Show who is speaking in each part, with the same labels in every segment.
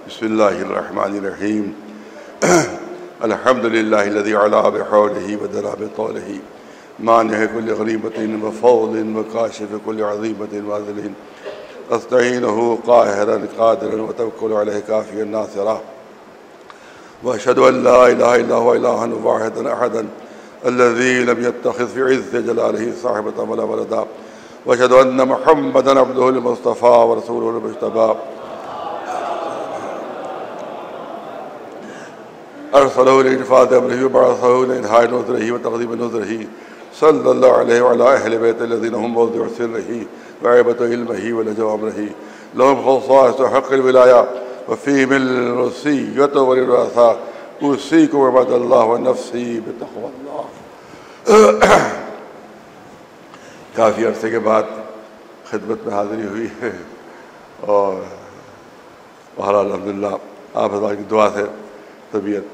Speaker 1: بسم الله الرحمن الرحيم الحمد لله الذي علا بحوله ودنا بطوله مانع كل غريبة وفضل وكاشف كل عظيمة وذل أستعينه قاهرا قادرا وتوكل عليه كافيا ناصرا وأشهد أن لا إله إلا هو إلها واحدا أحدا الذي لم يتخذ في عز جلاله صاحبة ولا ولدا وأشهد أن محمدا عبده المصطفى ورسوله المجتبى أرسله لإنفاذ أمره وبعثه لإنهاء نذره وتقديم نذره صلى الله عليه وعلى أهل بيت الذين هم موضع سره وعيبة علمه ولجوء أمره لهم خصائص حق الولاية وفيهم الوصية والوراثة أوصيكم عباد الله ونفسي بتقوى الله. کافی عرصے کے بعد خدمت میں حاضری ہوئی ہے اور بہرحال الحمدللہ آپ حضرات کی دعا سے طبیعت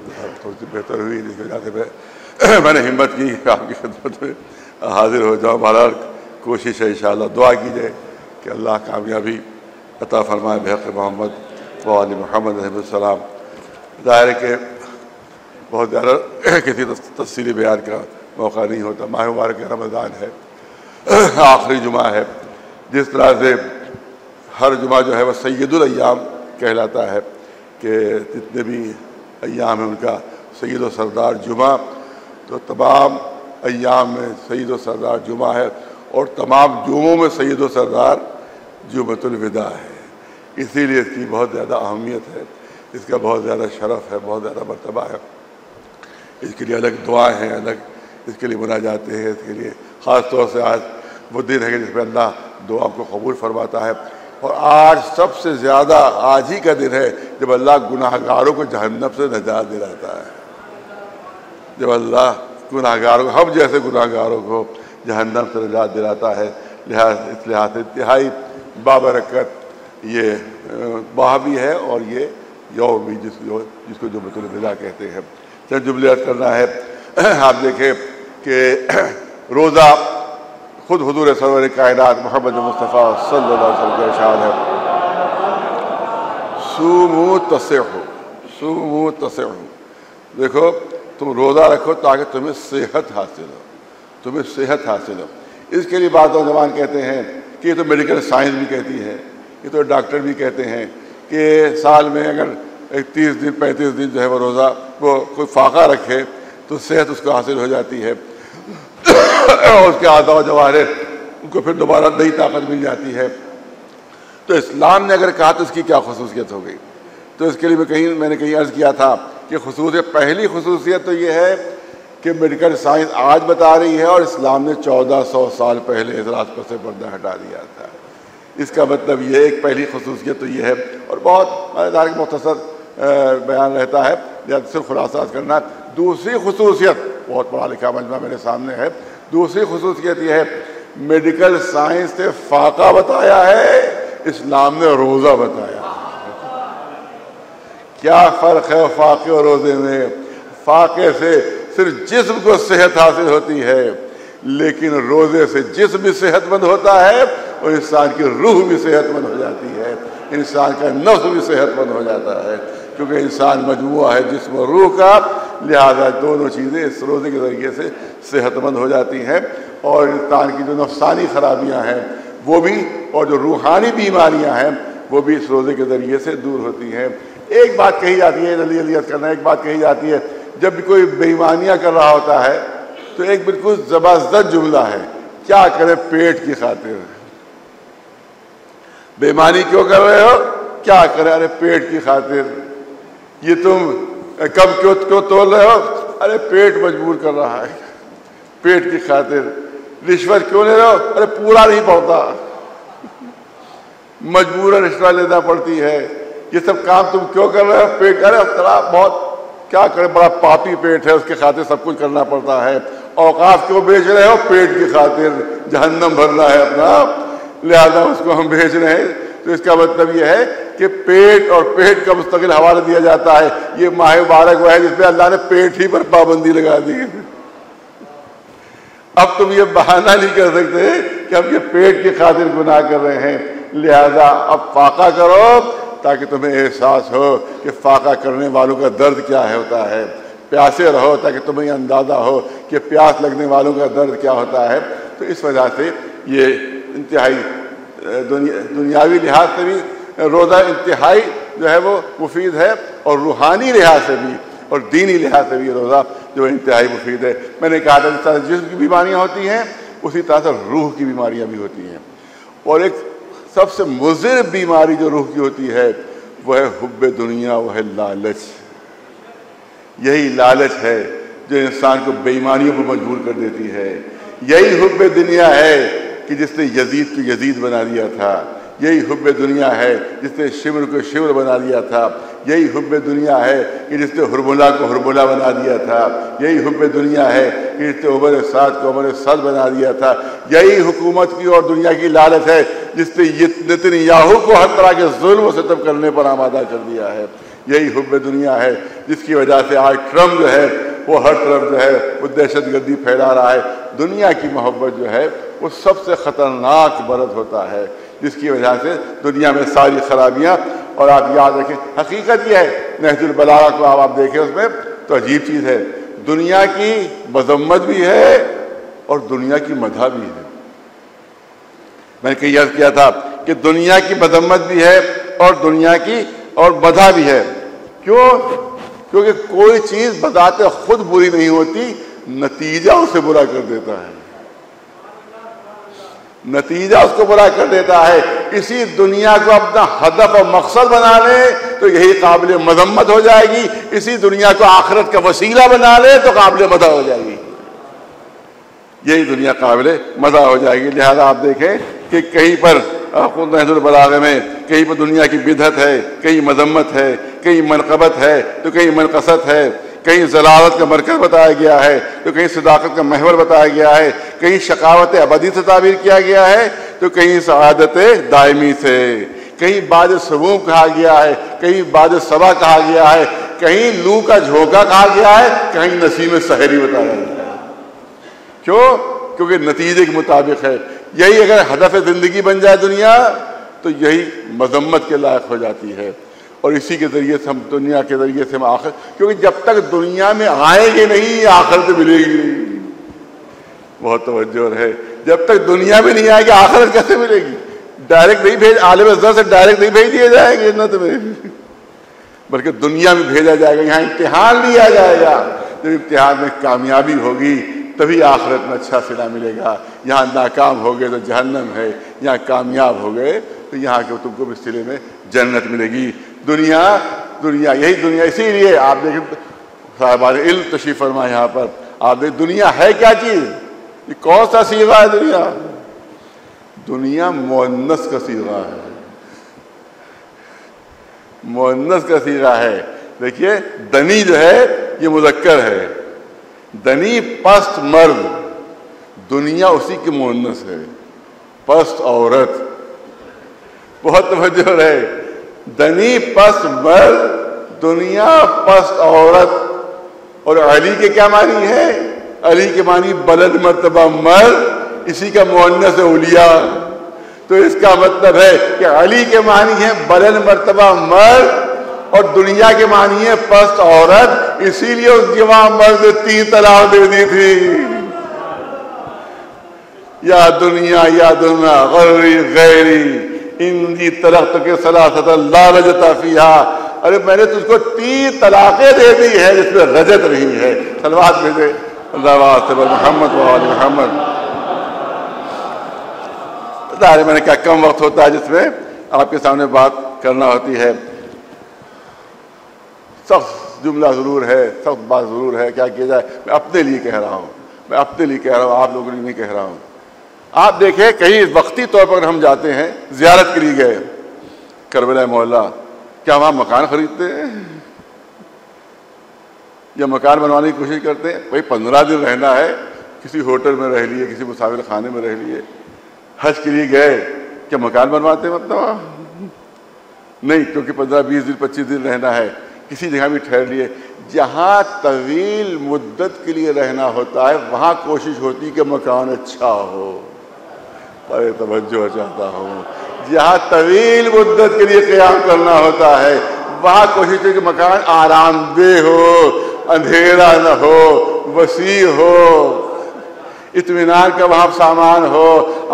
Speaker 1: تھوڑی سی بہتر ہوئی، جس کی وجہ سے میں نے ہمت کی آپ کی خدمت میں حاضر ہو جاؤں. بہرحال کوشش ہے انشاءاللہ دعا کیجیے کہ اللہ کامیابی عطا فرمائے بحق محمد و آل محمد علیہ السلام. ظاہر ہے کہ بہت زیادہ کسی تفصیلی بیان کا موقع نہیں ہوتا. ماہ مبارک رمضان ہے، آخری جمعہ ہے. جس طرح سے ہر جمعہ جو ہے وہ سید الایام کہلاتا ہے کہ جتنے بھی ایام ہیں ان کا سید و سردار جمعہ، تو تمام ایام میں سید و سردار جمعہ ہے اور تمام جمعوں میں سید و سردار جمعۃ الوداع ہے. اسی لیے اس کی بہت زیادہ اہمیت ہے، اس کا بہت زیادہ شرف ہے، بہت زیادہ مرتبہ ہے. اس کے لیے الگ دعائیں ہیں، الگ اس کے لیے مناجاتے ہیں. اس کے لیے خاص طور سے آج وہ دن ہے کہ جس میں اللہ دعا کو قبول فرماتا ہے. اور آج سب سے زیادہ آج ہی کا دن ہے جب اللہ گناہ گاروں کو جہنم سے نجات دلاتا ہے. جب اللہ گناہ گاروں ہم جیسے گناہ گاروں کو جہنم سے نجات دلاتا ہے. اس لحاظ سے انتہائی بابرکت یہ ماہ بھی ہے اور یہ یوم بھی جس کو جمعۃ الوداع کہتے ہیں. چند جملے عرض کرنا ہے. آپ دیکھیں کہ روزہ خود حضور سرور کائنات محمد مصطفیٰ صلی اللہ علیہ وسلم کا ارشاد ہے، صوموا تصحوا صوموا تصحوا. دیکھو تم روزہ رکھو تاکہ تمہیں صحت حاصل ہو، تمہیں صحت حاصل ہو. اس کے لیے بعض نوجوان کہتے ہیں کہ یہ تو میڈیکل سائنس بھی کہتی ہے، یہ تو ڈاکٹر بھی کہتے ہیں کہ سال میں اگر 30 دن 35 دن جو ہے وہ روزہ وہ کوئی فاقہ رکھے تو صحت اس کو حاصل ہو جاتی ہے اور اس کے اعضاء و جوارح ان کو پھر دوبارہ نئی طاقت مل جاتی ہے. تو اسلام نے اگر کہا تو اس کی کیا خصوصیت ہو گئی؟ تو اس کے لیے میں نے کہیں عرض کیا تھا کہ پہلی خصوصیت تو یہ ہے کہ میڈیکل سائنس آج بتا رہی ہے اور اسلام نے 1400 سال پہلے اس راست پر سے پردہ ہٹا دیا تھا. اس کا مطلب یہ ایک پہلی خصوصیت تو یہ ہے. اور بہت مختصر بیان رہتا ہے یا صرف خلاصہ کرنا. دوسری خصوصیت بہت پڑھا لکھا مجمع میرے سامنے ہے. دوسری خصوصیت یہ ہے میڈیکل سائنس نے فاقہ بتایا ہے، اسلام نے روزہ بتایا. کیا فرق ہے فاقے اور روزے میں؟ فاقے سے صرف جسم کو صحت حاصل ہوتی ہے، لیکن روزے سے جسم بھی صحت مند ہوتا ہے اور انسان کی روح بھی صحت مند ہو جاتی ہے، انسان کا نفس بھی صحت مند ہو جاتا ہے. کیونکہ انسان مجموعہ ہے جسم و روح کا، لہذا دونوں چیزیں اس روزے کے ذریعے سے صحت مند ہو جاتی ہیں اور انسان کی جو نفسانی خرابیاں ہیں وہ بھی اور جو روحانی بیماریاں ہیں وہ بھی اس روزے کے ذریعے سے دور ہوتی ہیں. ایک بات کہی جاتی ہے، جلدی کرنا، ایک بات کہی جاتی ہے جب بھی کوئی بے ایمانیاں کر رہا ہوتا ہے تو ایک بالکل زبردست جملہ ہے، کیا کرے پیٹ کی خاطر. بے ایمانی کیوں کر رہے ہو؟ کیا کرے؟ ارے پیٹ کی خاطر. یہ تم کب کیوں تول رہے ہو؟ ارے پیٹ مجبور کر رہا ہے، پیٹ کی خاطر. رشوت کیوں لے رہے ہو؟ ارے پورا نہیں پڑتا، مجبوراً رشوت لینا پڑتی ہے. یہ سب کام تم کیوں کر رہے ہو؟ پیٹ. ارے بہت کیا کرے، بڑا پاپی پیٹ ہے، اس کے خاطر سب کچھ کرنا پڑتا ہے. اوقاف کیوں بیچ رہے ہو؟ پیٹ کی خاطر، جہنم بھرنا ہے اپنا، لہذا اس کو ہم بیچ رہے ہیں. تو اس کا مطلب یہ ہے کہ پیٹ اور پیٹ کا مستقل حوالہ دیا جاتا ہے. یہ ماہ مبارک وہ ہے جس میں اللہ نے پیٹ ہی پر پابندی لگا دی. اب تم یہ بہانہ نہیں کر سکتے کہ ہم یہ پیٹ کی خاطر گناہ کر رہے ہیں، لہذا اب فاقہ کرو تاکہ تمہیں احساس ہو کہ فاقہ کرنے والوں کا درد کیا ہوتا ہے. پیاسے رہو تاکہ تمہیں اندازہ ہو کہ پیاس لگنے والوں کا درد کیا ہوتا ہے. تو اس وجہ سے یہ انتہائی دنیاوی لحاظ سے بھی روزہ انتہائی جو ہے وہ مفید ہے, اور روحانی لحاظ سے بھی اور دینی لحاظ سے بھی روزہ جو انتہائی مفید ہے. میں نے کہا تھا جس طرح جسم کی بیماریاں ہوتی ہیں اسی طرح سے روح کی بیماریاں بھی ہوتی ہیں, اور ایک سب سے مضر بیماری جو روح کی ہوتی ہے وہ ہے حب دنیا, وہ ہے لالچ. یہی لالچ ہے جو انسان کو بے ایمانیوں پر مجبور کر دیتی ہے. یہی حب دنیا ہے کہ جس نے یزید کو یزید بنا دیا تھا. یہی حب دنیا ہے جس نے شمر کو شمر بنا دیا تھا. یہی حب دنیا ہے کہ جس نے ہرملا کو ہرملا بنا دیا تھا. یہی حب دنیا ہے کہ جس نے عمر سعد کو عمر سعد بنا دیا تھا. یہی حکومت کی اور دنیا کی لالچ ہے جس نے نتنیاہو کو ہر طرح کے ظلم و ستم کرنے پر آمادہ کر دیا ہے. یہی حب دنیا ہے جس کی وجہ سے آج ٹرمپ جو ہے وہ ہر طرف جو ہے وہ دہشت گردی پھیلا رہا ہے. دنیا کی محبت جو ہے وہ سب سے خطرناک مرض ہوتا ہے جس کی وجہ سے دنیا میں ساری خرابیاں. اور آپ یاد رکھیں حقیقت یہ ہے, نہج البلاغہ کو آپ دیکھیں اس میں تو عجیب چیز ہے, دنیا کی مذمت بھی ہے اور دنیا کی مدح بھی ہے. میں نے کئی عرض کیا تھا کہ دنیا کی مذمت بھی ہے اور دنیا کی اور مدح بھی ہے. کیوں؟ کیونکہ کوئی چیز بذات خود بری نہیں ہوتی, نتیجہ اسے برا کر دیتا ہے. نتیجہ اس کو برا کر دیتا ہے. اسی دنیا کو اپنا ہدف اور مقصد بنا لے تو یہی قابل مذمت ہو جائے گی. اسی دنیا کو آخرت کا وسیلہ بنا لے تو قابل مدح ہو جائے گی. یہی دنیا قابل مدح ہو جائے گی. لہذا آپ دیکھیں کہ کہیں پر نہج البلاغہ میں کہیں پر دنیا کی بدعت ہے, کہیں مذمت ہے, کہیں منقبت ہے تو کہیں منقصت ہے, کہیں ضلالت کا مرکز بتایا گیا ہے تو کہیں صداقت کا محور بتایا گیا ہے, کہیں شقاوت ابدی سے تعبیر کیا گیا ہے تو کہیں سعادت دائمی سے, کہیں بعد سموم کہا گیا ہے, کہیں بعد صبا کہا گیا ہے, کہیں لو کا جھونکا کہا گیا ہے, کہیں نسیم سحری بتایا گیا ہے. کیوں؟ کیونکہ نتیجے کے مطابق ہے. یہی اگر ہدف زندگی بن جائے دنیا تو یہی مذمت کے لائق ہو جاتی ہے. اور اسی کے ذریعے سے ہم دنیا کے ذریعے سے ہم آخر, کیونکہ جب تک دنیا میں آئیں گے نہیں آخرت ملے گی نہیں. بہت توجہ ہے, جب تک دنیا میں نہیں آئے گی آخرت کیسے ملے گی؟ ڈائریکٹ نہیں بھیج, عالم ازر سے ڈائریکٹ نہیں بھیج دیے جائیں گے جنت میں, بلکہ دنیا میں بھیجا جائے گا. یہاں امتحان لیا جائے گا. جب امتحان میں کامیابی ہوگی تبھی آخرت میں اچھا صلہ ملے گا. یہاں ناکام ہو گئے تو جہنم ہے, یہاں کامیاب ہو گئے تو یہاں کے تم کو بھی صلے میں جنت ملے گی. دنیا یہی دنیا. اسی لیے آپ دیکھیں صاحبان علم تشریف فرما یہاں پر, آپ دیکھ دنیا ہے کیا چیز, یہ کون سا صیغہ ہے دنیا؟ دنیا مؤنث کا صیغہ ہے, مؤنث کا صیغہ ہے. دیکھیے دنی جو ہے یہ مذکر ہے, دنی پست مرد, دنیا اسی کی مؤنث ہے, پست عورت. بہت توجہ رہے, دنی پست مرد, دنیا پست عورت. اور علی کے کیا معنی ہے؟ علی کے معنی بلند مرتبہ مرد, اسی کا مؤنث اولیاء. تو اس کا مطلب ہے کہ علی کے معنی ہے بلند مرتبہ مرد اور دنیا کے معنی ہے پست عورت. اسی لیے اس جوان مرد 3 طلاق دے دی تھی. یا دنیا غری غیری اندی طلقت کے صلاحت لا رجت فیہا. ارے میں نے تجھ کو 3 طلاقیں دے دی ہے جس میں رجت نہیں ہے. صلوات بھیجے اللہ واسطے محمد و آل محمد. ظاہر میں نے کہا کم وقت ہوتا ہے جس میں آپ کے سامنے بات کرنا ہوتی ہے. سخت جملہ ضرور ہے, سخت بات ضرور ہے, کیا کیا جائے. میں اپنے لیے کہہ رہا ہوں, میں اپنے لیے کہہ رہا ہوں, آپ لوگوں کے لیے نہیں کہہ رہا ہوں. آپ دیکھیں کہیں وقتی طور پر ہم جاتے ہیں, زیارت کے لیے گئے کربلا محلہ, کیا وہاں مکان خریدتے ہیں یا مکان بنوانے کی کوشش کرتے ہیں؟ بھائی 15 دن رہنا ہے, کسی ہوٹل میں رہ لیے, کسی مسافر خانے میں رہ لیے. حج کے لیے گئے, کیا مکان بنواتے ہیں؟ مطلب نہیں, کیونکہ 15-20 دن 25 دن رہنا ہے, کسی جگہ بھی ٹھہر لیے. جہاں طویل مدت کے لیے رہنا ہوتا ہے وہاں کوشش ہوتی کہ مکان اچھا ہو. ارے توجہ چاہتا ہوں, جہاں طویل مدت کے لیے قیام کرنا ہوتا ہے وہاں کوشش ہے کہ مکان آرام دہ ہو، اندھیرا نہ ہو، وسیع ہو، اطمینان کا وہاں سامان ہو۔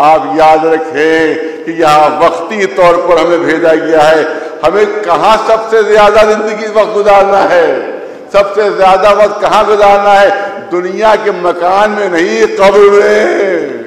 Speaker 1: آپ یاد رکھیں کہ یہاں وقتی طور پر ہمیں بھیجا گیا ہے۔ ہمیں کہاں سب سے زیادہ زندگی وقت گزارنا ہے؟ سب سے زیادہ وقت کہاں گزارنا ہے؟ دنیا کے مکان میں نہیں، قبر میں۔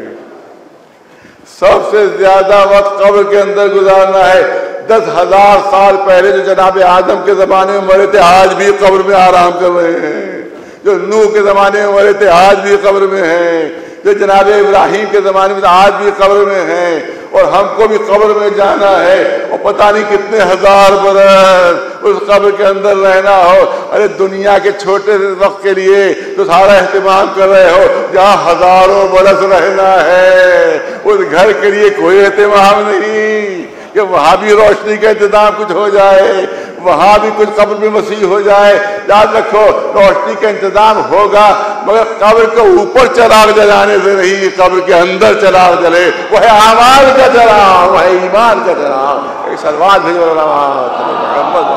Speaker 1: سب سے زیادہ وقت قبر کے اندر گزارنا ہے۔ 10,000 سال پہلے جو جناب آدم کے زمانے میں مرے تھے آج بھی قبر میں آرام کر رہے ہیں، جو نوح کے زمانے میں مرے تھے آج بھی قبر میں ہیں، جو جناب ابراہیم کے زمانے میں آج بھی قبر میں ہیں، اور ہم کو بھی قبر میں جانا ہے، اور پتہ نہیں کتنے ہزار برس اس قبر کے اندر رہنا ہو۔ ارے دنیا کے چھوٹے سے وقت کے لیے تو سارا اہتمام کر رہے ہو، جہاں ہزاروں برس رہنا ہے اس گھر کے لیے کوئی اہتمام نہیں کہ وہاں بھی روشنی کا انتظام کچھ ہو جائے، وہاں بھی کچھ قبر میں وسیع ہو جائے۔ یاد رکھو روشنی کا انتظام ہوگا مگر قبر کے اوپر چراغ جلانے سے نہیں، قبر کے اندر چراغ جلے، وہ ہے اعمال کا چراغ، وہ ہے ایمان کا چراغ۔ ایک صلوات بھیجو محمد۔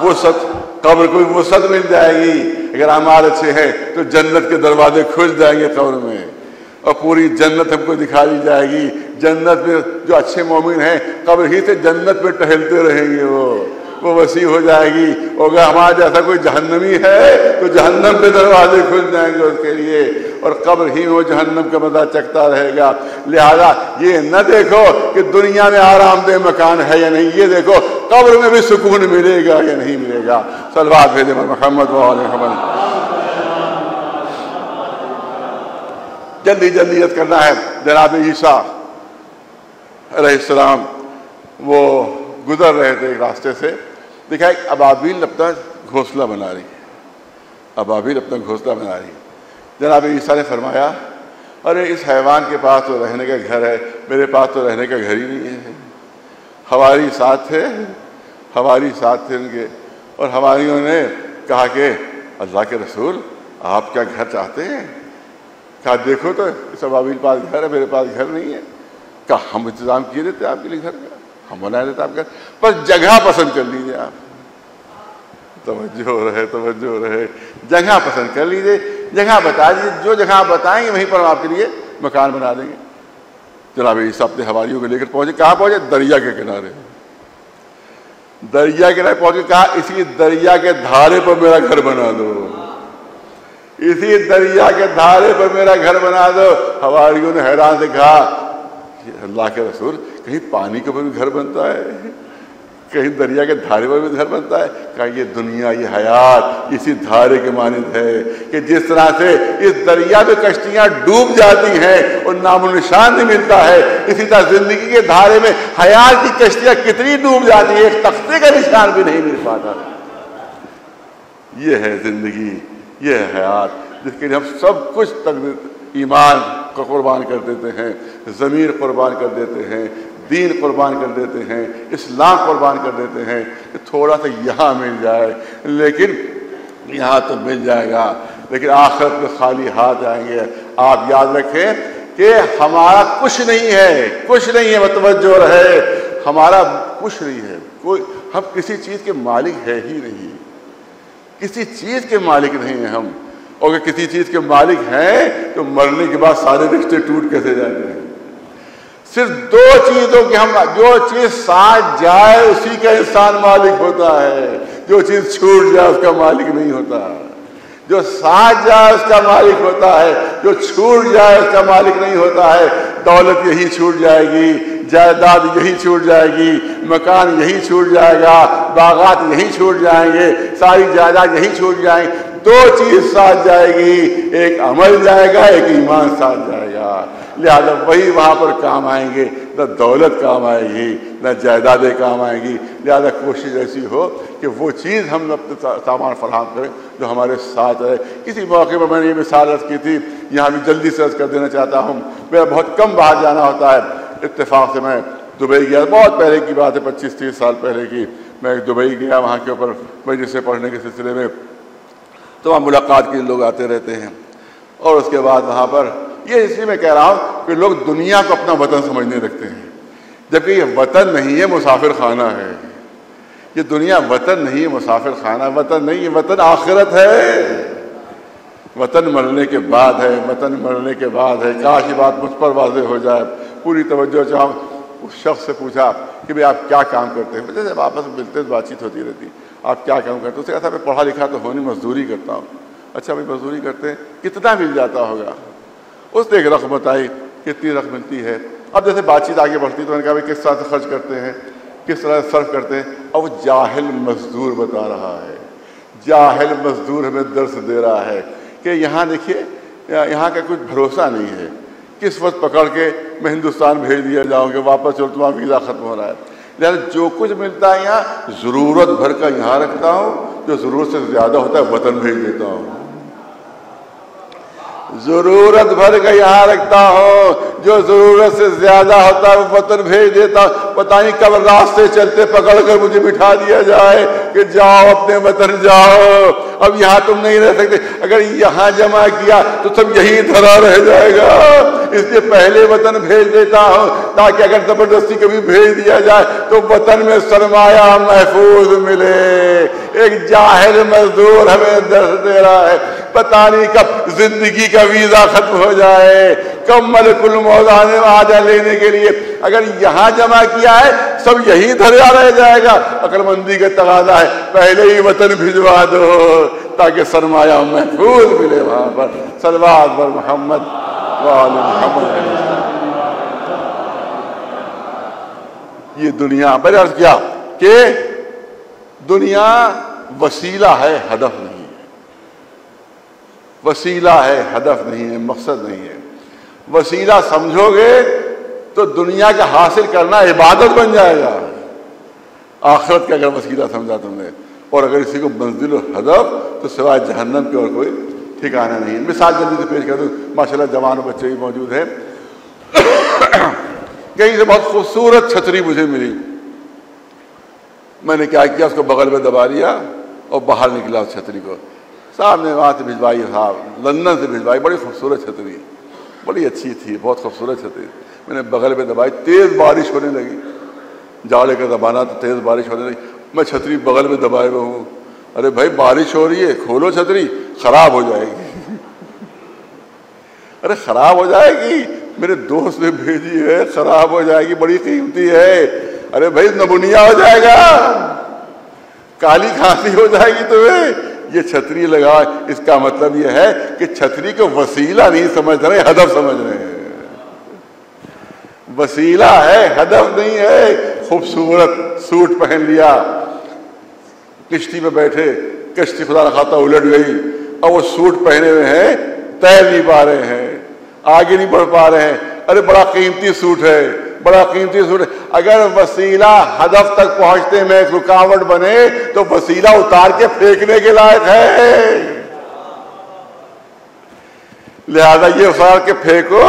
Speaker 1: وسعت قبر کو وسعت مل جائے گی اگر اعمال اچھے ہیں تو جنت کے دروازے کھل جائیں گے قبر میں، اور پوری جنت ہم کو دکھا دی جائے گی۔ جنت میں جو اچھے مومن ہیں قبر ہی سے جنت میں ٹہلتے رہیں گے، وہ وسیع ہو جائے گی۔ اگر ہمارا جیسا کوئی جہنمی ہے تو جہنم کے دروازے کھل جائیں گے اس کے لیے، اور قبر ہی میں وہ جہنم کا مزہ چکھتا رہے گا۔ لہذا یہ نہ دیکھو کہ دنیا میں آرام دہ مکان ہے یا نہیں، یہ دیکھو قبر میں بھی سکون ملے گا یا نہیں ملے گا۔ صلوات بھیجے محمد و آل محمد۔ جلدی جلدی یاد کرنا ہے۔ جناب عیسیٰ علیہ السلام وہ گزر رہے تھے ایک راستے سے، دیکھا ایک ابابیل اپنا گھونسلہ بنا رہی ہے، ابابیل اپنا گھونسلہ بنا رہی ہے۔ جناب عیسیٰ نے فرمایا ارے اس حیوان کے پاس تو رہنے کا گھر ہے، میرے پاس تو رہنے کا گھر ہی نہیں ہے۔ حواری ساتھ تھے، حواری ساتھ تھے ان کے، اور حواریوں نے کہا کہ اللہ کے رسول آپ کیا گھر چاہتے ہیں؟ کہا دیکھو تو اس ابابیل پاس گھر ہے، میرے پاس گھر نہیں ہے۔ کہا ہم انتظام کیے دیتے آپ کے لیے گھر کا، ہم بنا دیتے آپ گھر، بس جگہ پسند کر لیجیے آپ۔ توجہ رہے، جگہ پسند کر لیجیے، جگہ بتا دیجیے، جو جگہ آپ بتائیں گے وہیں پر ہم آپ کے لیے مکان بنا دیں گے۔ جناب عیسیٰ اپنے حواریوں کو لے کر پہنچے، کہاں پہنچے؟ دریا کے کنارے۔ دریا کے کنارے پہنچے، کہا اسی دریا کے دھارے پر میرا گھر بنا دو، اسی دریا کے دھارے پر میرا گھر بنا دو۔ حواریوں نے حیران سے کہا اللہ کے رسول کہیں پانی کے اوپر بھی گھر بنتا ہے، کہیں دریا کے دھارے پر بھی گھر بنتا ہے؟ کہا یہ دنیا، یہ حیات اسی دھارے کے مانند ہے کہ جس طرح سے اس دریا میں کشتیاں ڈوب جاتی ہیں اور نام و نشان نہیں ملتا ہے، اسی طرح زندگی کے دھارے میں حیات کی کشتیاں کتنی ڈوب جاتی ہیں، ایک تختے کا نشان بھی نہیں مل پاتا۔ یہ ہے زندگی، یہ ہے حیات جس کے لیے ہم سب کچھ ایمان کو قربان کر دیتے ہیں، ضمیر قربان کر دیتے ہیں، دین قربان کر دیتے ہیں، اسلام قربان کر دیتے ہیں کہ تھوڑا سا یہاں مل جائے، لیکن یہاں تو مل جائے گا لیکن آخرت میں خالی ہاتھ آئیں گے۔ آپ یاد رکھیں کہ ہمارا کچھ نہیں ہے، کچھ نہیں ہے، متوجہ رہے، ہمارا کچھ نہیں ہے، کوئی ہم کسی چیز کے مالک ہے ہی نہیں، کسی چیز کے مالک نہیں ہیں ہم، اور اگر کسی چیز کے مالک ہیں تو مرنے کے بعد سارے رشتے ٹوٹ کیسے جاتے ہیں؟ صرف دو چیزوں کی ہم، جو چیز ساتھ جائے اسی کا انسان مالک ہوتا ہے، جو چیز چھوٹ جائے اس کا مالک نہیں ہوتا۔ جو ساتھ جائے اس کا مالک ہوتا ہے، جو چھوٹ جائے اس کا مالک نہیں ہوتا ہے۔ دولت یہی چھوٹ جائے گی، جائیداد یہی چھوٹ جائے گی، مکان یہی چھوٹ جائے گا، باغات یہی چھوٹ جائیں گے، ساری جائیداد یہی چھوٹ جائیں گے۔ دو چیز ساتھ جائے گی، ایک عمل جائے گا، ایک ایمان ساتھ جائے گا، لہذا وہی وہاں پر کام آئیں گے، نہ دولت کام آئے گی نہ جائیدادیں کام آئیں گی۔ لہذا کوشش ایسی ہو کہ وہ چیز ہم اپنے سامان فراہم کریں جو ہمارے ساتھ رہے۔ کسی موقع پر میں نے یہ مثال عرض کی تھی، یہاں بھی جلدی سے عرض کر دینا چاہتا ہوں، میرا بہت کم باہر جانا ہوتا ہے۔ اتفاق سے میں دبئی گیا، بہت پہلے کی بات ہے، 25-30 سال پہلے کی، میں دبئی گیا، وہاں کے اوپر مجلس سے پڑھنے کے سلسلے میں، تو وہاں ملاقات کے لوگ آتے رہتے ہیں، اور اس کے بعد وہاں پر یہ اس لیے میں کہہ رہا ہوں کہ لوگ دنیا کو اپنا وطن سمجھنے لگتے ہیں، جبکہ یہ وطن نہیں ہے، مسافر خانہ ہے۔ یہ دنیا وطن نہیں ہے، مسافر خانہ، وطن نہیں ہے، وطن آخرت ہے۔ وطن مرنے کے بعد ہے، وطن مرنے کے بعد ہے۔ کاش یہ بات مجھ پر واضح ہو جائے، پوری توجہ چاہوں۔ اس شخص سے پوچھا کہ بھئی آپ کیا کام کرتے ہیں؟ جیسے آپس میں ملتے بات چیت ہوتی رہتی، آپ کیا کام کرتے ہیں؟ اس نے کہا تھا میں پڑھا لکھا تو ہوں نہیں، مزدوری کرتا ہوں۔ اچھا بھائی مزدوری کرتے ہیں، کتنا مل جاتا ہوگا؟ اس نے ایک رقم بتائی، کتنی رقم ملتی ہے۔ اب جیسے بات چیت آگے بڑھتی تو میں نے کہا بھائی کس طرح سے خرچ کرتے ہیں، کس طرح سے صرف کرتے ہیں؟ اب وہ جاہل مزدور بتا رہا ہے، جاہل مزدور ہمیں درس دے رہا ہے کہ یہاں دیکھیے یہاں کا کچھ بھروسہ نہیں ہے، کس وقت پکڑ کے میں ہندوستان بھیج دیا جاؤں گے، واپس چلو تمہارا ویزا ختم ہو رہا ہے۔ لہٰذا جو کچھ ملتا ہے یہاں ضرورت بھر کا یہاں رکھتا ہوں، جو ضرورت سے زیادہ ہوتا ہے وطن بھیج دیتا ہوں۔ ضرورت بھر کا یہاں رکھتا ہوں، جو ضرورت سے زیادہ ہوتا ہے وہ وطن بھیج دیتا ہوں۔ پتہ نہیں کب راستے چلتے پکڑ کر مجھے بٹھا دیا جائے کہ جاؤ اپنے وطن جاؤ، اب یہاں تم نہیں رہ سکتے۔ اگر یہاں جمع کیا تو سب یہی دھرا رہ جائے گا، اس لیے پہلے وطن بھیج دیتا ہوں تاکہ اگر زبردستی کبھی بھیج دیا جائے تو وطن میں سرمایہ محفوظ ملے۔ ایک جاہل مزدور ہمیں درس دے رہا ہے، پتہ نہیں کب زندگی کا ویزا ختم ہو جائے، کب ملک الموت آ جائے لینے کے لیے۔ اگر یہاں جمع کیا ہے سب یہی دھرا رہ جائے گا۔ عقل مندی کا تقاضا ہے پہلے ہی وطن بھجوا دو تاکہ سرمایہ محفوظ ملے وہاں پر۔ صلوات بر محمد وآل محمد۔ یہ دنیا میں نے عرض کیا کہ دنیا وسیلہ ہے، ہدف نہیں ہے۔ وسیلہ ہے، ہدف نہیں ہے، مقصد نہیں ہے۔ وسیلہ سمجھو گے تو دنیا کا حاصل کرنا عبادت بن جائے گا۔ آخرت کا اگر وسیلہ سمجھا تم نے، اور اگر اسی کو منزل و ہدف، تو سوائے جہنم کے اور کوئی ٹھکانہ نہیں ہے۔ مثال جلدی سے پیش کر دوں، ماشاءاللہ جوان و بچے بھی موجود ہیں۔ کہیں سے بہت خوبصورت چھتری مجھے ملی، میں نے کیا کیا، اس کو بغل میں دبا لیا اور باہر نکلا اس چھتری کو۔ صاحب نے وہاں سے بھجوائی، صاحب لندن سے بھجوائی، بڑی خوبصورت چھتری، بڑی اچھی تھی، بہت خوبصورت چھتری۔ میں نے بغل میں دبائی، تیز بارش ہونے لگی، جاڑے کا زمانہ تو تیز بارش ہونے لگی، میں چھتری بغل میں دبائے ہوئے ہوں۔ ارے بھائی بارش ہو رہی ہے، کھولو چھتری، خراب ہو جائے گی۔ ارے خراب ہو جائے گی، میرے دوست نے بھیجی ہے، خراب ہو جائے گی، بڑی قیمتی ہے۔ ارے بھائی نمونیا ہو جائے گا، کالی کھانسی ہو جائے گی تمہیں۔ یہ چھتری لگا، اس کا مطلب یہ ہے کہ چھتری کو وسیلہ نہیں سمجھ رہے، ہدف سمجھ رہے ہیں۔ وسیلہ ہے، ہدف نہیں ہے۔ خوبصورت سوٹ پہن لیا، کشتی میں بیٹھے، کشتی خدا نخواستہ الٹ گئی، اور وہ سوٹ پہنے ہوئے ہیں، تیر نہیں پا رہے ہیں، آگے نہیں بڑھ پا رہے ہیں۔ ارے بڑا قیمتی سوٹ ہے، بڑا قیمتی سوٹ ہے۔ اگر وسیلہ ہدف تک پہنچنے میں ایک رکاوٹ بنے تو وسیلہ اتار کے پھینکنے کے لائق ہے۔ لہذا یہ اتار کے پھینکو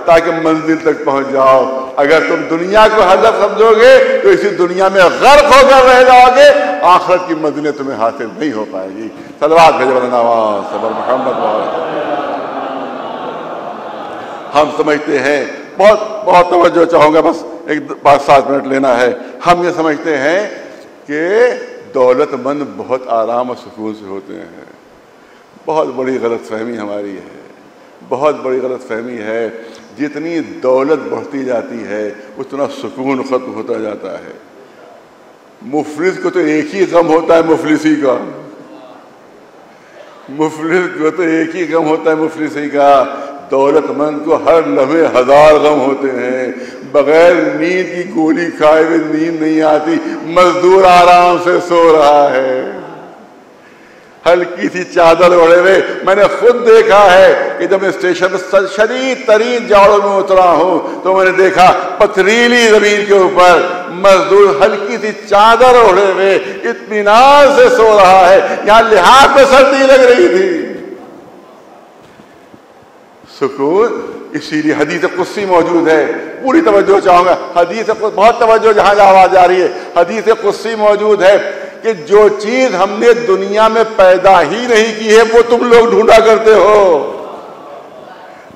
Speaker 1: تاکہ منزل تک پہنچ جاؤ۔ اگر تم دنیا کو ہدف سمجھو گے تو اسی دنیا میں غرق ہو کر رہ جاؤ گے، آخرت کی منزلیں تمہیں حاصل نہیں ہو پائے گی۔ صلوات بھیجو نواز صبر محمد۔ ہم سمجھتے ہیں، بہت توجہ چاہوں گا، بس ایک 5-7 منٹ لینا ہے۔ ہم یہ سمجھتے ہیں کہ دولت مند بہت آرام و سکون سے ہوتے ہیں۔ بہت بڑی غلط فہمی ہماری ہے، بہت بڑی غلط فہمی ہے۔ جتنی دولت بڑھتی جاتی ہے اتنا سکون ختم ہوتا جاتا ہے۔ مفلس کو تو ایک ہی غم ہوتا ہے، مفلسی کا۔ مفلس کو تو ایک ہی غم ہوتا ہے، مفلسی کا۔ دولت مند کو ہر لمحے 1000 غم ہوتے ہیں۔ بغیر نیند کی گولی کھائے ہوئے نیند نہیں آتی، مزدور آرام سے سو رہا ہے، ہلکی سی چادر اوڑھے ہوئے۔ میں نے خود دیکھا ہے کہ جب میں اسٹیشن پر شدید ترین جاڑوں میں اترا ہوں تو میں نے دیکھا پتھریلی زمین کے اوپر مزدور ہلکی سی چادر اوڑھے ہوئے اطمینان سے سو رہا ہے۔ یہاں لحاظ میں سردی لگ رہی تھی۔ سکون، اسی لیے حدیث قدسی موجود ہے، پوری توجہ چاہوں گا۔ حدیث بہت توجہ جہاں آواز آ رہی ہے، حدیث قدسی موجود ہے کہ جو چیز ہم نے دنیا میں پیدا ہی نہیں کی ہے وہ تم لوگ ڈھونڈا کرتے ہو،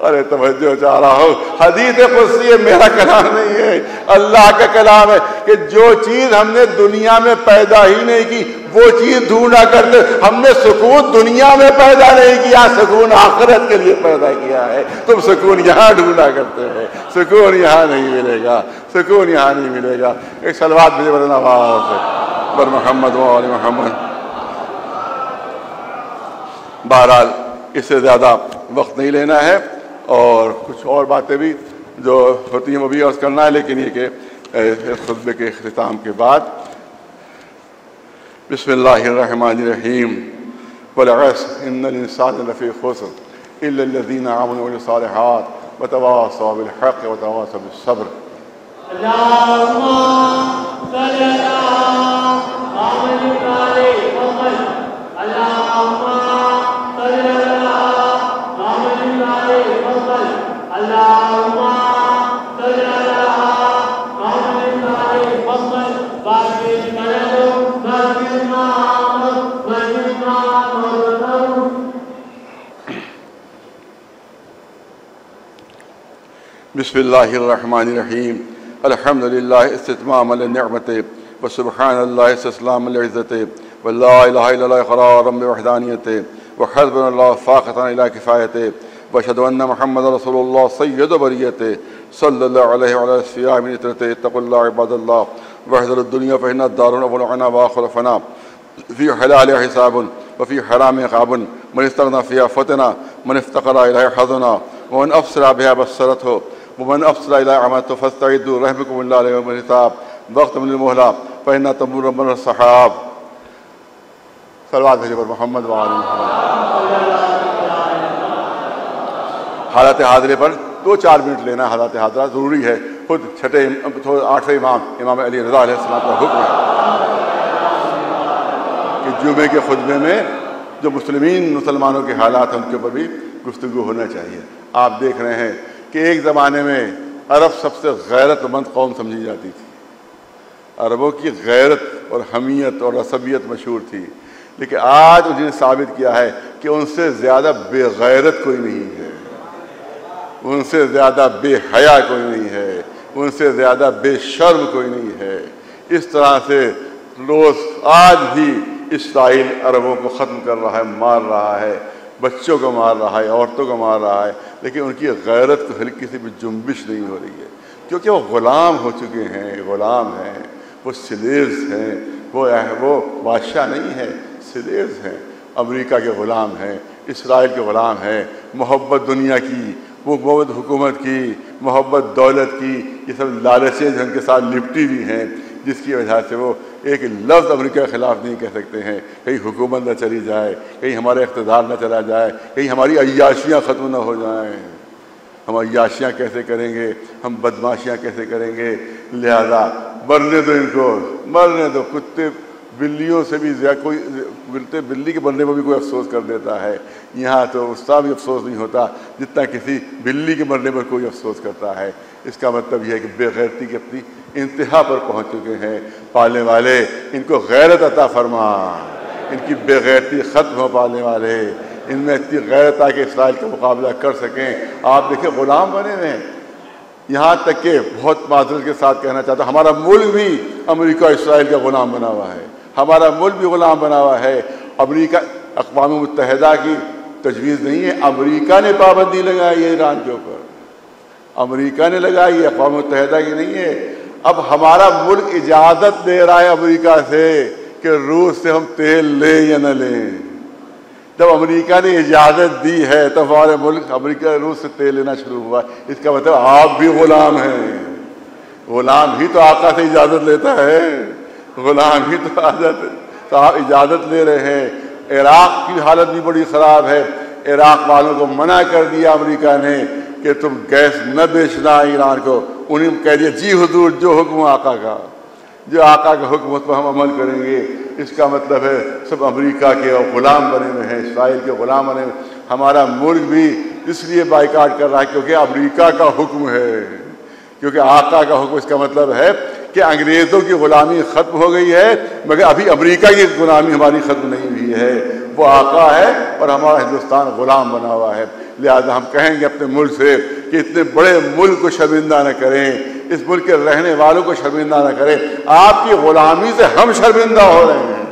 Speaker 1: ارے توجہ چاہ رہا ہوں، حدیث قدسی ہے، میرا کلام نہیں ہے، اللہ کا کلام ہے کہ جو چیز ہم نے دنیا میں پیدا ہی نہیں کی وہ چیز ڈھونڈا کرتے. ہم نے سکون دنیا میں پیدا نہیں کیا، سکون آخرت کے لیے پیدا کیا ہے. تم سکون یہاں ڈھونڈا کرتے ہیں، سکون یہاں نہیں ملے گا، سکون یہاں نہیں ملے گا. ایک صلوات بھیجے ورنہ پر محمد و آل محمد. بہرحال اس سے زیادہ وقت نہیں لینا ہے، اور کچھ اور باتیں بھی جو ہوتی ہیں وہ بھی عرض کرنا ہے، لیکن یہ کہ خطبے کے اختتام کے بعد بسم اللہ الرحمن الرحیم والعصر ان الانسان لفی خسر الا الذین آمنوا وعملوا الصالحات وتواصوا بالحق وتواصوا بالصبر.
Speaker 2: اللهم صل على محمد وعلى محمد. اللهم صل على محمد وعلى محمد. اللهم صل على محمد وعلى محمد. بارك لنا بارك لنا بارك لنا.
Speaker 1: بسم اللہ الرحمن الرحیم الحمد للہ استتمام النعمت وسبحان اللہ استسلام العزت واللا الہ الا اللہ اقرارا بوحدانیت وحسبنا اللہ فاقتا الى کفایت واشهد ان محمد رسول اللہ سید بریت صلی اللہ علیہ وعلى الصحابہ من اطرت. اتقوا اللہ عباد اللہ واحذروا الدنیا فإن الدار اول عنا واخر فنا. فی حلال حساب وفی حرام عقاب من استغنى فيها فتنا من افتقر الى حظنا ومن افسر بها بصرته ومن افسر الى عمته فاستعدوا رحمكم الله عليهم الحساب وقت من المهلة فإنها تمر من الصحاب. صلوات بھیجو پر محمد وعلی محمد. حالت حاضرے پر 2-4 منٹ لینا. حالت حاضرہ ضروری ہے. خود 8ویں امام علی رضا علیہ السلام کا حکم ہے کہ جمعے کے خطبے میں جو مسلمانوں کے حالات ہیں ان کے اوپر بھی گفتگو ہونا چاہیے. آپ دیکھ رہے ہیں کہ ایک زمانے میں عرب سب سے غیرت مند قوم سمجھی جاتی تھی. عربوں کی غیرت اور حمیت اور عصبیت مشہور تھی، لیکن آج انہوں نے ثابت کیا ہے کہ ان سے زیادہ بے غیرت کوئی نہیں ہے، ان سے زیادہ بے حیا کوئی نہیں ہے، ان سے زیادہ بے شرم کوئی نہیں ہے. اس طرح سے روز آج بھی اسرائیل عربوں کو ختم کر رہا ہے، مار رہا ہے، بچوں کو مار رہا ہے، عورتوں کو مار رہا ہے، لیکن ان کی غیرت کو ہلکی سی بھی جنبش نہیں ہو رہی ہے، کیونکہ وہ غلام ہو چکے ہیں. غلام ہیں، وہ سلیوز ہیں، وہ بادشاہ نہیں ہیں، سلیوز ہیں. امریکہ کے غلام ہیں، اسرائیل کے غلام ہیں. محبت دنیا کی، وہ محبت حکومت کی، محبت دولت کی، یہ سب لالچیں جو ان کے ساتھ لپٹی ہوئی ہیں، جس کی وجہ سے وہ ایک لفظ امریکہ کے خلاف نہیں کہہ سکتے ہیں. کہیں حکومت نہ چلی جائے، کہیں ہمارا اقتدار نہ چلا جائے، کہیں ہماری عیاشیاں ختم نہ ہو جائیں. ہم عیاشیاں کیسے کریں گے، ہم بدماشیاں کیسے کریں گے؟ لہذا مرنے دو، ان کو مرنے دو. کتے بلیوں سے بھی زیادہ کوئی بلی کے مرنے پر بھی کوئی افسوس کر دیتا ہے. یہاں تو اس کا بھی افسوس نہیں ہوتا جتنا کسی بلی کے مرنے پر کوئی افسوس کرتا ہے. اس کا مطلب یہ ہے کہ بے غیرتی کی اپنی انتہا پر پہنچ چکے ہیں. پالنے والے ان کو غیرت عطا فرما، ان کی بے غیرتی ختم ہو. پالنے والے ان میں اتنی غیرت آ کہ اسرائیل کا مقابلہ کر سکیں. آپ دیکھیں غلام بنے ہوئے ہیں. یہاں تک کہ بہت معذرت کے ساتھ کہنا چاہتا ہوں، ہمارا ملک بھی امریکہ اسرائیل کا غلام بنا ہوا ہے. ہمارا ملک بھی غلام بنا ہوا ہے. امریکہ اقوام متحدہ کی تجویز نہیں ہے، امریکہ نے پابندی لگائی ہے ایران کے اوپر، امریکہ نے لگائی ہے، اقوام متحدہ کی نہیں ہے. اب ہمارا ملک اجازت دے رہا ہے امریکہ سے کہ روس سے ہم تیل لیں یا نہ لیں. جب امریکہ نے اجازت دی ہے تب ہمارے ملک امریکہ روس سے تیل لینا شروع ہوا. اس کا مطلب آپ بھی غلام ہیں. غلام ہی تو آقا سے اجازت لیتا ہے، غلام ہی تو آپ اجازت لے رہے ہیں. عراق کی حالت بھی بڑی خراب ہے. عراق والوں کو منع کر دیا امریکہ نے کہ تم گیس نہ بیچنا ایران کو. انہیں کہہ دیا جی حضور جو حکم آقا کا، جو آقا کا حکم اس پر ہم عمل کریں گے. اس کا مطلب ہے سب امریکہ کے غلام بنے ہوئے ہیں، اسرائیل کے غلام بنے ہوئے. ہمارا ملک بھی اس لیے بائیکاٹ کر رہا ہے کیونکہ امریکہ کا حکم ہے، کیونکہ آقا کا حکم. اس کا مطلب ہے کہ انگریزوں کی غلامی ختم ہو گئی ہے، مگر ابھی امریکہ کی غلامی ہماری ختم نہیں ہوئی ہے. وہ آقا ہے اور ہمارا ہندوستان غلام بنا ہوا ہے. لہذا ہم کہیں گے اپنے ملک سے کہ اتنے بڑے ملک کو شرمندہ نہ کریں، اس ملک کے رہنے والوں کو شرمندہ نہ کریں۔ آپ کی غلامی سے ہم شرمندہ ہو رہے ہیں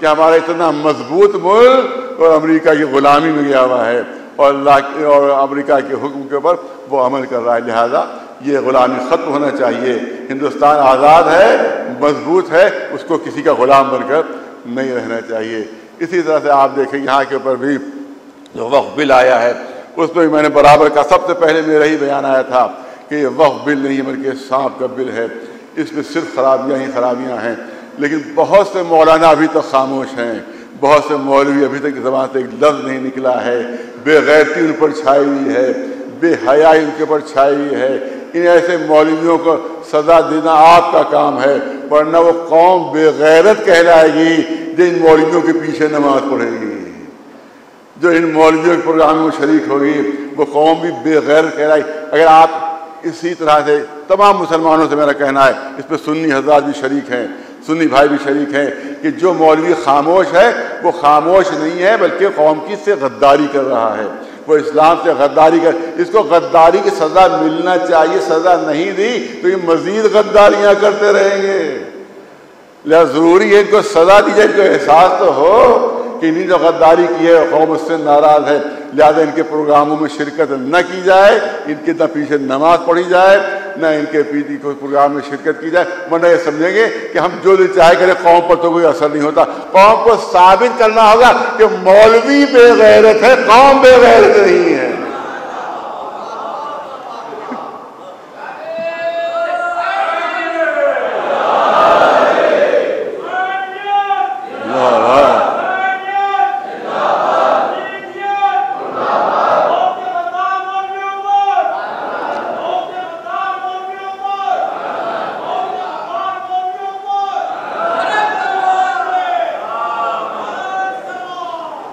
Speaker 1: کہ ہمارا اتنا مضبوط ملک اور امریکہ کی غلامی میں گیا ہوا ہے، اور اللہ اور امریکہ کے حکم کے اوپر وہ عمل کر رہا ہے۔ لہذا یہ غلامی ختم ہونا چاہیے۔ ہندوستان آزاد ہے، مضبوط ہے، اس کو کسی کا غلام بن کر نہیں رہنا چاہیے۔ اسی طرح سے آپ دیکھیں یہاں کے اوپر بھی جو وقف بل آیا ہے، اس میں بھی میں نے برابر کا سب سے پہلے میرا ہی بیان آیا تھا کہ یہ وقف بل نہیں بلکہ سانپ کا بل ہے، اس میں صرف خرابیاں ہی خرابیاں ہیں۔ لیکن بہت سے مولانا ابھی تک خاموش ہیں، بہت سے مولوی ابھی تک زبان سے ایک لفظ نہیں نکلا ہے، بے غیرتی ان پر چھائی ہوئی ہے، بے حیائی ان کے اوپر چھائی ہوئی ہے۔ ان ایسے مولویوں کو سزا دینا آپ کا کام ہے، ورنہ وہ قوم بے غیرت کہلائے گی جو ان مولویوں کے پیچھے نماز پڑھے گی، جو ان مولویوں کے پروگرام میں شریک ہوگی، وہ قوم بھی بے غیرت کہلائے گی۔ اگر آپ اسی طرح سے تمام مسلمانوں سے میرا کہنا ہے، اس پہ سنی حضرات بھی شریک ہیں، سنی بھائی بھی شریک ہیں، کہ جو مولوی خاموش ہے وہ خاموش نہیں ہے بلکہ قوم کی سے غداری کر رہا ہے، وہ اسلام سے غداری کر، اس کو غداری کی سزا ملنا چاہیے، سزا نہیں دی تو یہ مزید غداریاں کرتے رہیں گے۔ لہذا ضروری ہے ان کو سزا دی جائے، ان کو احساس تو ہو کہ انہیں جو غداری کی ہے قوم اس سے ناراض ہے، لہذا ان کے پروگراموں میں شرکت نہ کی جائے، ان کے نہ پیچھے نماز پڑھی جائے، نہ ان کے پیچھے کوئی پروگرام میں شرکت کی جائے، ورنہ یہ سمجھیں گے کہ ہم جو دل چاہے کریں قوم پر تو کوئی اثر نہیں ہوتا۔ قوم کو ثابت کرنا ہوگا کہ مولوی بے غیرت ہے، قوم بے غیرت نہیں ہے۔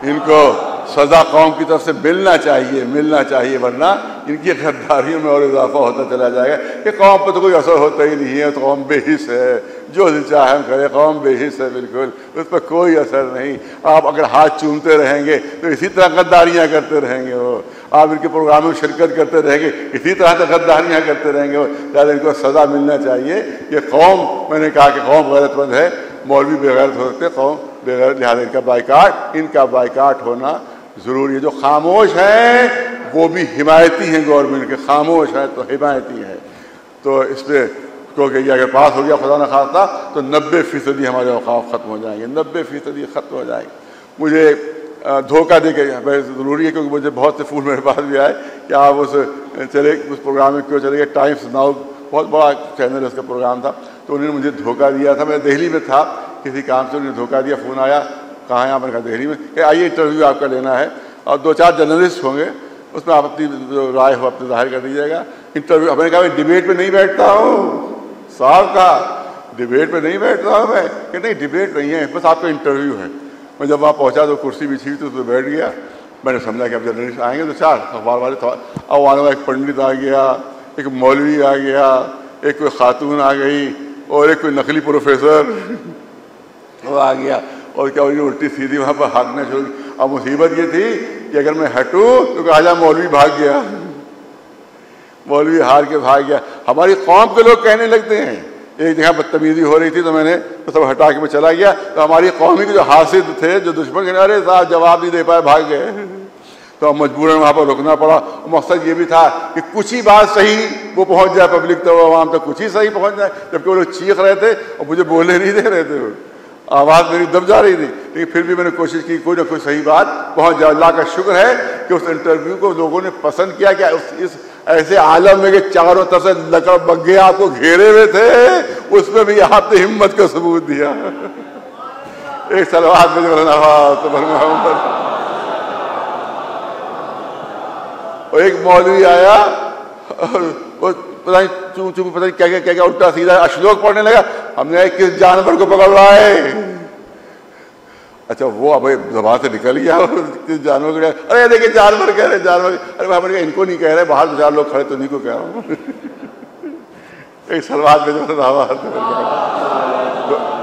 Speaker 1: ان کو سزا قوم کی طرف سے ملنا چاہیے، ورنہ ان کی غداریوں میں اور اضافہ ہوتا چلا جائے گا کہ قوم پر تو کوئی اثر ہوتا ہی نہیں ہے، تو قوم بے حس ہے، جو دل چاہے ہم کرے، قوم بے حس ہے، بالکل اس پر کوئی اثر نہیں۔ آپ اگر ہاتھ چومتے رہیں گے تو اسی طرح غداریاں کرتے رہیں گے، وہ آپ ان کے پروگراموں میں شرکت کرتے رہیں گے، اسی طرح سے غداریاں کرتے رہیں گے، لہٰذا ان کو سزا ملنا چاہیے۔ یہ قوم، میں نے کہا کہ قوم غیرت مند ہے، مولوی بے غیرت ہو سکتے، قوم بے غیرت، لہٰذا ان کا بائیکاٹ ہونا ضروری ہے۔ جو خاموش ہیں وہ بھی حمایتی ہیں گورنمنٹ کے، خاموش ہیں تو حمایتی ہیں، تو اس پہ کیونکہ یہ اگر پاس ہو گیا خدا نہ خواستہ تو 90% ہمارے اوقاف ختم ہو جائیں گے، 90% ختم ہو جائیں گے۔ مجھے دھوکہ دے کے ضروری ہے کیونکہ مجھے بہت سے فون میرے پاس بھی آئے کہ آپ اس پروگرام میں کیوں چلے گئے، ٹائمس ناؤ بہت بڑا چینل ہے، اس کا پروگرام تھا، تو انہوں نے مجھے دھوکہ دیا تھا۔ میں دہلی میں تھا کسی کام سے، انہوں نے دھوکہ دیا، فون آیا کہاں ہے، میں نے کہا دہلی میں، کہ آئیے انٹرویو آپ کا لینا ہے اور 2-4 جرنلسٹ ہوں گے، اس میں آپ اپنی جو رائے ہو اپنے ظاہر کر دیجیے گا۔ انٹرویو، میں نے کہا میں ڈیبیٹ پہ نہیں بیٹھتا ہوں، صاحب کہا ڈیبیٹ پہ نہیں بیٹھتا ہوں میں، کہ نہیں ڈیبیٹ نہیں ہے، بس آپ کا انٹرویو ہے۔ میں جب وہاں پہنچا تو کرسی بچھی تو اس پہ بیٹھ گیا، میں نے سمجھا کہ اب جرنلسٹ آئیں گے تو 4 اخبار والے، اب آنے والا ایک پنڈت آ گیا، ایک مولوی آ گیا، ایک کوئی خاتون آ گئی، اور ایک کوئی نقلی پروفیسر وہ آ گیا، اور کیا الٹی سیدھی وہاں پر ہانکنا شروع۔ اب مصیبت یہ تھی کہ اگر میں ہٹوں تو کہا جا مولوی بھاگ گیا، مولوی ہار کے بھاگ گیا۔ ہماری قوم کے لوگ کہنے لگتے ہیں، ایک جگہ بدتمیزی ہو رہی تھی تو میں نے سب ہٹا کے میں چلا گیا، تو ہماری قومی کے جو حاسد تھے، جو دشمن کے ارے صاحب جواب نہیں دے پائے، بھاگ گئے، تو مجبوراً وہاں پر رکنا پڑا۔ مقصد یہ بھی تھا کہ کچھ ہی بات صحیح وہ پہنچ جائے پبلک تک، عوام تک کچھ ہی صحیح پہنچ جائے، جبکہ وہ لوگ چیخ رہے تھے اور مجھے بولنے نہیں دے رہے تھے، آواز میری دب جا رہی تھی، لیکن پھر بھی میں نے کوشش کی کوئی نہ کوئی صحیح بات پہنچ جائے۔ اللہ کا شکر ہے کہ اس انٹرویو کو لوگوں نے پسند کیا، کہ اس ایسے عالم میں کہ چاروں طرف سے لکڑ بگے آپ کو گھیرے ہوئے تھے، اس میں بھی آپ نے ہمت کا ثبوت دیا۔ ایک صلوات میں اور ایک مولوی آیا اور پتہ نہیں کیا الٹا سیدھا اشلوک پڑھنے لگا، ہم نے کس جانور کو پکڑ رہا ہے؟ اچھا وہ اب زبان سے نکل گیا، کس جانور کو، ارے دیکھیں جانور کہہ رہے، جانور، ارے ہم نے کہا ان کو نہیں کہہ رہے، باہر 4 لوگ کھڑے تو نہیں کو کہہ رہا ہوں۔ ایک سلوات میں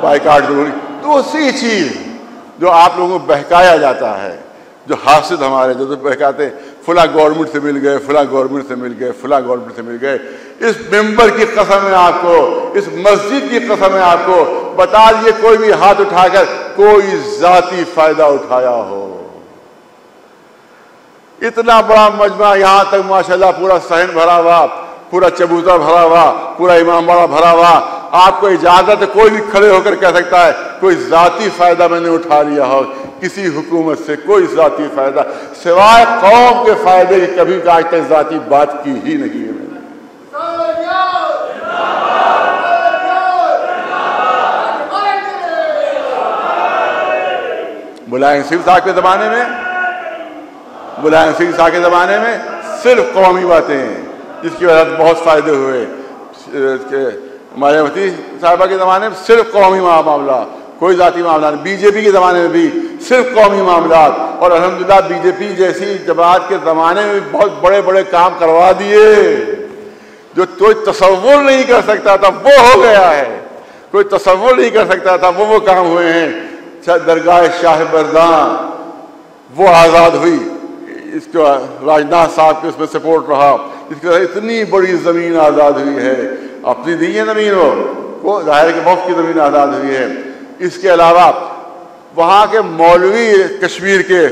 Speaker 1: بائیکاٹ ضروری۔ دوسری چیز جو آپ لوگوں کو بہکایا جاتا ہے، جو حاسد ہمارے جو کہتے ہیں فلاں گورنمنٹ سے مل گئے، فلاں گورنمنٹ سے مل گئے، فلاں گورنمنٹ سے مل گئے، اس ممبر کی قسم ہے آپ کو، اس مسجد کی قسم ہے آپ کو، بتا دیجیے کوئی بھی ہاتھ اٹھا کر کوئی ذاتی فائدہ اٹھایا ہو؟ اتنا بڑا مجمع، یہاں تک ماشاءاللہ پورا صحن بھرا ہوا، پورا چبوترا بھرا ہوا، پورا امام باڑہ بھرا ہوا، آپ کو اجازت ہے کوئی بھی کھڑے ہو کر کہہ سکتا ہے کوئی ذاتی فائدہ میں نے اٹھا لیا ہو کسی حکومت سے، کوئی ذاتی فائدہ سوائے قوم کے فائدے کی کبھی آج تک ذاتی بات کی ہی نہیں ہے میں نے۔ ملائم سنگھ صاحب کے زمانے میں، ملائم سنگھ صاحب کے زمانے میں صرف قومی باتیں ہیں جس کی وجہ سے بہت فائدے ہوئے۔ ہمارے مفتی صاحبہ کے زمانے میں صرف قومی معاملہ، کوئی ذاتی معاملہ نہیں۔ بی جے پی کے زمانے میں بھی صرف قومی معاملات، اور الحمدللہ بی جے پی جیسی جماعت کے زمانے میں بہت بڑے بڑے کام کروا دیے جو کوئی تصور نہیں کر سکتا تھا، وہ ہو گیا ہے۔ کوئی تصور نہیں کر سکتا تھا، وہ کام ہوئے ہیں۔ درگاہ شاہ بردان وہ آزاد ہوئی، اس کو راجناتھ صاحب کے اس میں سپورٹ رہا، اس کی وجہ سے اتنی بڑی زمین آزاد ہوئی ہے۔ اپنی دی ہے زمین، وہ ظاہر کہ مفت کی زمین آزاد ہوئی ہے۔ اس کے علاوہ وہاں کے مولوی کشمیر کے،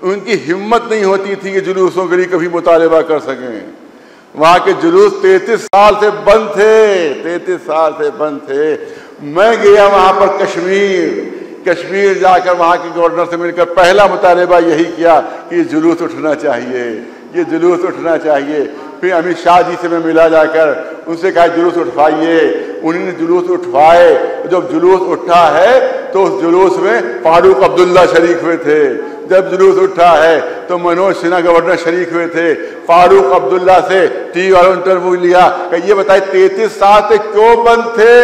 Speaker 1: ان کی ہمت نہیں ہوتی تھی کہ جلوسوں کے لیے کبھی مطالبہ کر سکیں۔ وہاں کے جلوس 33 سال سے بند تھے، 33 سال سے بند تھے۔ میں گیا وہاں پر کشمیر جا کر وہاں کے گورنر سے مل کر پہلا مطالبہ یہی کیا کہ یہ جلوس اٹھنا چاہیے، یہ جلوس اٹھنا چاہیے۔ پھر امت شاہ جی سے میں ملا جا کر، ان سے کہا جلوس اٹھوائیے، انہوں نے جلوس اٹھوائے۔ جب جلوس اٹھا ہے تو اس جلوس میں فاروق عبداللہ شریک ہوئے تھے، جب جلوس اٹھا ہے تو منوج سنہا گورنر شریک ہوئے تھے۔ فاروق عبداللہ سے ٹی وی والوں نے انٹرویو لیا کہ یہ بتائے 33 سال سے کیوں بند تھے؟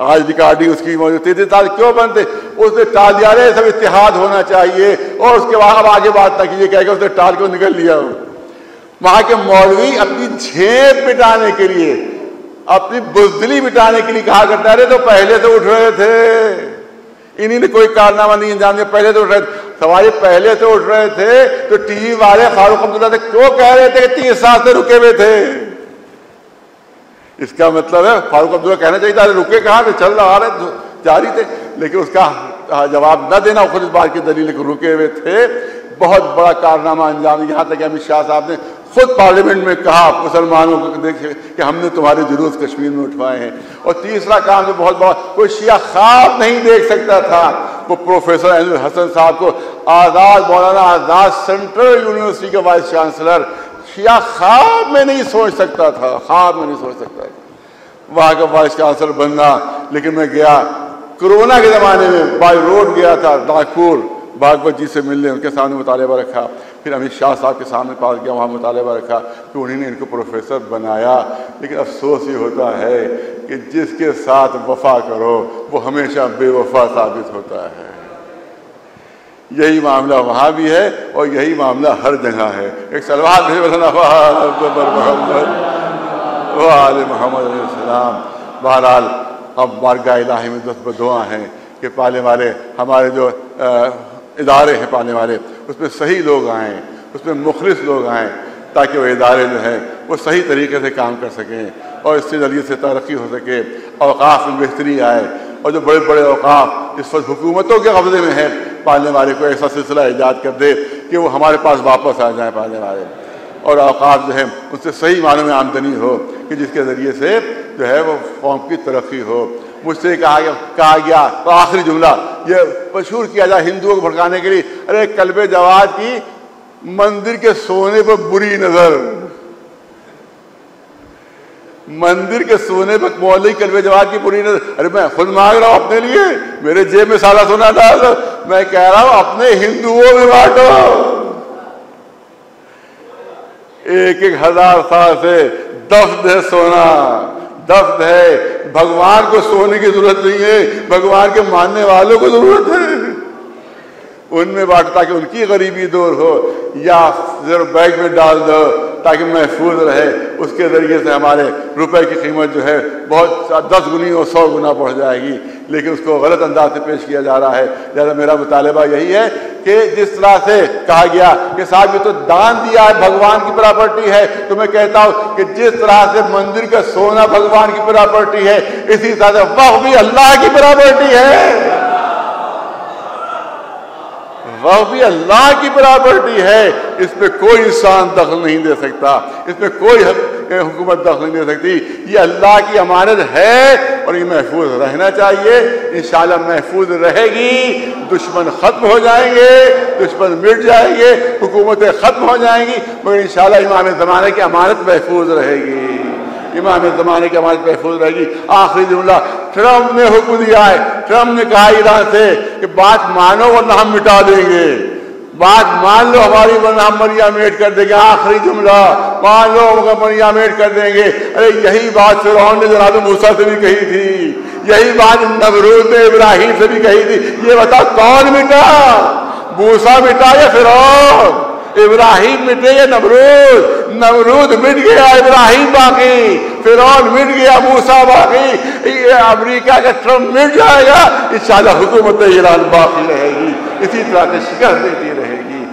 Speaker 1: آج ریکارڈنگ اس کی موجود، 33 سال کیوں بند تھے؟ اس نے ٹال دیا رہے سب اتحاد ہونا چاہیے، اور اس کے بعد اب آگے بات نہ کیجیے، کہہ کے اس نے ٹال کے نکل لیا۔ وہاں کے مولوی اپنی جھیپ مٹانے کے لیے، اپنی بزدلی مٹانے کے لیے کہا کرتا رہے تو پہلے تو اٹھ رہے تھے، انہی نے کوئی کارنامہ نہیں انجام دیا، پہلے تو اٹھ رہے تھے۔ سوال پہلے سے اٹھ رہے تھے تو ٹی وی والے فاروق عبداللہ سے کیوں کہہ رہے تھے کہ 30 سال سے رکے ہوئے تھے؟ اس کا مطلب ہے فاروق عبداللہ کہنا چاہیے تھا رکے کہاں تھے، چل رہا رہے جاری تھے، لیکن اس کا جواب نہ دینا خود اس بات کی دلیل ہے کہ رکے ہوئے تھے۔ بہت بڑا کارنامہ انجام دیا، یہاں تک کہ امت شاہ صاحب نے خود پارلیمنٹ میں کہا مسلمانوں کو دیکھے کہ ہم نے تمہارے جلوس کشمیر میں اٹھوائے ہیں۔ اور تیسرا کام جو بہت بڑا، کوئی شیعہ خواب نہیں دیکھ سکتا تھا، وہ پروفیسر عین الحسن صاحب کو آزاد، مولانا آزاد سینٹرل یونیورسٹی کا وائس چانسلر، شیعہ خواب میں نہیں سوچ سکتا تھا، خواب میں نہیں سوچ سکتا تھا وہاں کا وائس چانسلر بننا۔ لیکن میں گیا کرونا کے زمانے میں، بائی روڈ گیا تھا ناگپور، بھاگوت جی سے ملنے، ان کے سامنے مطالبہ رکھا، پھر امت شاہ صاحب کے سامنے پاس گیا، وہاں مطالبہ رکھا، پھر انہوں نے ان کو پروفیسر بنایا۔ لیکن افسوس یہ ہوتا ہے کہ جس کے ساتھ وفا کرو وہ ہمیشہ بے وفا ثابت ہوتا ہے۔ یہی معاملہ وہاں بھی ہے اور یہی معاملہ ہر جگہ ہے۔ ایک سلوات محمد علیہ السلام۔ بہرحال اب بارگاہ الہی میں دست بدعا ہیں کہ پالنے والے ہمارے جو ادارے ہیں پالنے والے، اس میں صحیح لوگ آئیں، اس میں مخلص لوگ آئیں، تاکہ وہ ادارے جو ہیں وہ صحیح طریقے سے کام کر سکیں اور اس سے ذریعے سے ترقی ہو سکے، اوقاف میں بہتری آئے، اور جو بڑے بڑے اوقاف اس وقت حکومتوں کے قبضے میں ہیں، پالنے والے کو ایسا سلسلہ ایجاد کر دے کہ وہ ہمارے پاس واپس آ جائیں پالنے والے، اور اوقاف جو ہے ان سے صحیح معنوں میں آمدنی ہو کہ جس کے ذریعے سے جو ہے وہ قوم کی ترقی ہو۔ مجھ سے کہا گیا تو آخری جملہ یہ مشہور کیا جائے ہندوؤں کو بھڑکانے کے لیے، ارے کلب جواد کی مندر کے سونے پر بری نظر، مندر کے سونے پر مولوی کلب جواد کی بری نظر۔ ارے میں خود مانگ رہا ہوں اپنے لیے، میرے جیب میں سالہ سونا ڈال دو، میں کہہ رہا ہوں اپنے ہندوؤں میں بانٹو۔ 1000 سال سے دفن ہے سونا، دفن ہے۔ بھگوان کو سونے کی ضرورت نہیں ہے، بھگوان کے ماننے والوں کو ضرورت ہے، ان میں بانٹو تاکہ ان کی غریبی دور ہو، یا ذرا بیگ میں ڈال دو تاکہ محفوظ رہے. اس کے ذریعے سے ہمارے روپے کی قیمت جو ہے بہت 10 گنی اور 100 گنا بڑھ جائے گی، لیکن اس کو غلط انداز سے پیش کیا جا رہا ہے. لہٰذا میرا مطالبہ یہی ہے کہ جس طرح سے کہا گیا کہ صاحب یہ تو دان دیا ہے، بھگوان کی پراپرٹی ہے، تو میں کہتا ہوں کہ جس طرح سے مندر کا سونا بھگوان کی پراپرٹی ہے، اسی طرح سے وقف بھی اللہ کی پراپرٹی ہے. وقف بھی اللہ کی پراپرٹی ہے. اس میں کوئی انسان دخل نہیں دے سکتا، اس میں کوئی حکومت دخل نہیں دے سکتی. یہ اللہ کی امانت ہے اور یہ محفوظ رہنا چاہیے. انشاءاللہ محفوظ رہے گی. دشمن ختم ہو جائیں گے، دشمن مٹ جائیں گے، حکومتیں ختم ہو جائیں گی، مگر انشاءاللہ امام زمانے کی امانت محفوظ رہے گی. امام زمانے کی امانت محفوظ رہے گی. آخری جملہ، ٹرمپ نے حکم دیا ہے، ٹرمپ نے کہا ایران سے کہ بات مانو ورنہ ہم مٹا دیں گے. بات مان لو ہماری ورنہ ہم مریم میٹ کر دیں گے. آخری جملہ، مان لو مریم میٹ کر دیں گے. ارے یہی بات فرعون نے جناب موسیٰ سے بھی کہی تھی، یہی بات نمرود نے ابراہیم سے بھی کہی تھی. یہ بتا کون مٹا؟ موسیٰ مٹا یا فرعون؟ ابراہیم مٹے یا نمرود؟ نمرود مٹ گیا، ابراہیم باقی، فرعون مٹ گیا، موسیٰ باقی. یہ امریکہ کا ٹرمپ مٹ جائے گا، انشاءاللہ حکومت ایران باقی رہے گی، اسی طرح سے شکست دیتی رہے گی.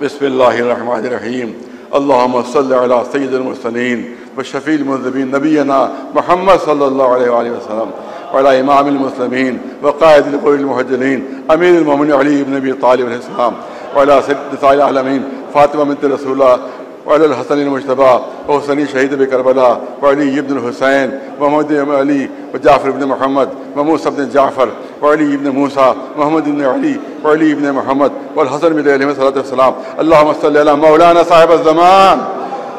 Speaker 1: بسم اللہ الرحمن الرحیم. اللہم صلی علی سید المرسلین وشفیع المذنبین نبینا محمد صلی اللہ علیہ وآلہ وسلم وعلى امام المسلمین وقائد الغر المحجلین امیر المومنین علی بن ابی طالب علیہ السلام وعلى سید نساء العالمین فاطمہ بنت رسول اللہ وعلى الحسن المجتبى وحسنی شہید بکربلا وعلی ابن الحسین محمد بن علی وجعفر بن محمد وموسى بن جعفر وعلی ابن موسیٰ محمد بن علی وعلی ابن محمد والحسن بن علیہ السلام. اللہم صلی علی مولانا صاحب الزمان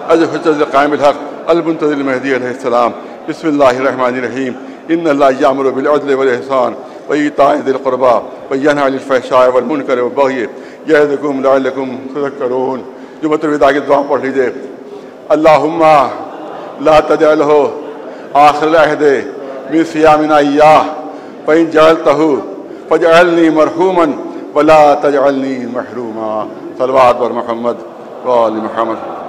Speaker 1: الحجۃ القائم بالحق المنتظر المہدی علیہ السلام. بسم اللہ الرحمن الرحیم. ان اللہ یامر بالعدل والاحسان وایتاء ذی القربى وینہی عن الفحشاء والمنکر والبغی یعظکم لعلکم تذکرون. جمعۃ الوداع کی دعا پڑھ لیجیے. اللہم لا تجعلہ آخر العہد من صیامنا ایاہ فإن جعلتہ فاجعلنی مرحوما ولا تجعلنی محروما. صلوات بر محمد وآل محمد.